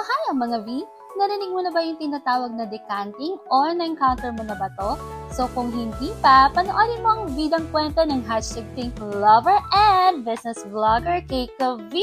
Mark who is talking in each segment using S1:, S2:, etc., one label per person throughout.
S1: Hi mga V! Narinig mo na ba yung tinatawag na decanting o na-encounter mo na ba to? So kung hindi pa, panoorin mo ang vidang kwento ng #PinkLover and business vlogger Keiko V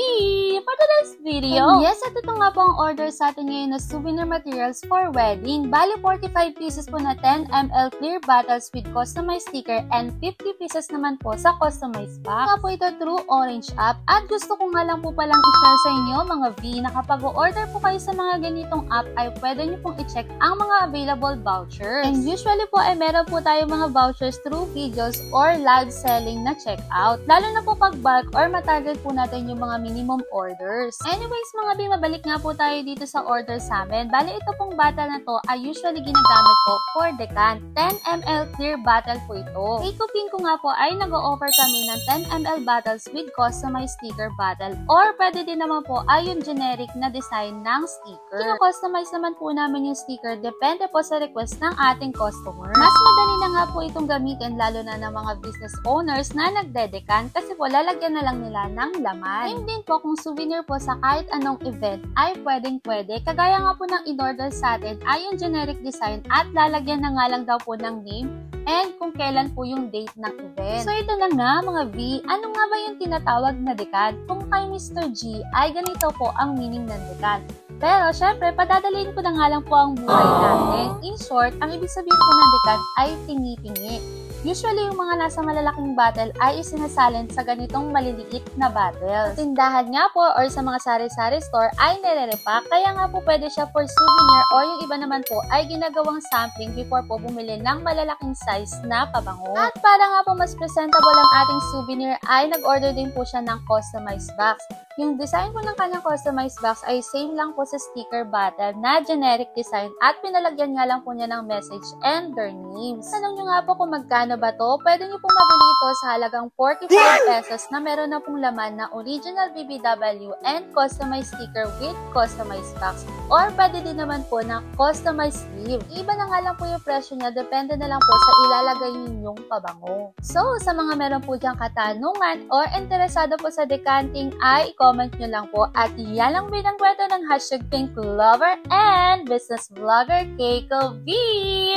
S1: for today's video. And yes, at ito nga po ang order sa atin ngayon na souvenir materials for wedding. Bali 45 pieces po na 10 ml clear bottles with customized sticker and 50 pieces naman po sa customized box. Nga po ito through Orange app. At gusto ko nga lang po palang i-share sa inyo mga V na kapag order po kayo sa mga ganitong app ay pwede nyo pong i-check ang mga available vouchers. And usually po ay meron po tayo mga vouchers through videos or live selling na checkout. Lalo na po pag bulk or matarget po natin yung mga minimum orders. Anyways mga B, mabalik nga po tayo dito sa order sa amin. Bali ito pong bottle na to ay usually ginagamit po for decant. 10 ml clear bottle po ito. Keiko Pink ko nga po ay nag-o-offer kami ng 10 ml bottles with customized sticker bottle or pwede din naman po ay yung generic na design ng sticker. Kino-customize naman po namin yung sticker depende po sa request ng ating customer. Mas madali na nga po itong gamitin lalo na ng mga business owners na nagdedecan kasi po lalagyan na lang nila ng laman. Same din po kung souvenir po sa kahit anong event ay pwedeng-pwede. Kagaya nga po ng in-order sa atin ay yung generic design at lalagyan na nga lang daw po ng name and kung kailan po yung date ng event. So ito na nga mga V, ano nga ba yung tinatawag na decant? Kung kay Mr. G ay ganito po ang meaning ng decant. Pero syempre, padadalhin ko na nga lang po ang buhay natin. In short, ang ibig sabihin po ng decant ay tingi-tingi. Usually, yung mga nasa malalaking bottle ay isinasalin sa ganitong maliliit na bottles. Sa tindahan nga po or sa mga sari-sari store ay nire-repack. Kaya nga po pwede siya for souvenir o yung iba naman po ay ginagawang sampling before po bumili ng malalaking size na pabango. At para nga po mas presentable ang ating souvenir ay nag-order din po siya ng customized box. Yung design po ng kanyang customized box ay same lang po sa sticker bottle na generic design at pinalagyan nga lang po niya ng message and their names. Tanong nyo nga po kung magkano ba to? Pwede nyo pong mabili ito sa halagang 45 pesos na meron na pong laman na original BBW and customized sticker with customized box. Or pwede din naman po na customized sleeve. Iba na nga lang po yung presyo niya, depende na lang po sa ilalagay ninyong pabango. So, sa mga meron po diyang katanungan or interesado po sa decanting ay comment nyo lang po at yan lang binang kwento ng #PinkLover and business vlogger Keiko V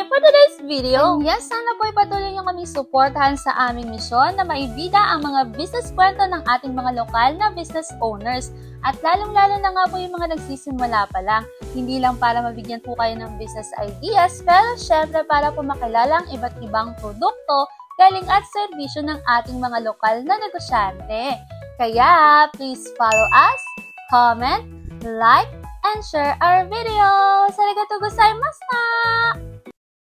S1: for today's video. And yes, sana po ipatuloy nyo kami suportahan sa aming misyon na maibida ang mga business kwento ng ating mga lokal na business owners. At lalong-lalo na nga po yung mga nagsisimula pa lang. Hindi lang para mabigyan po kayo ng business ideas, pero syempre para po makilala ang iba't ibang produkto, galing at serbisyo ng ating mga lokal na negosyante. Kaya, please follow us, comment, like, and share our videos. Arigatou gozaimasu!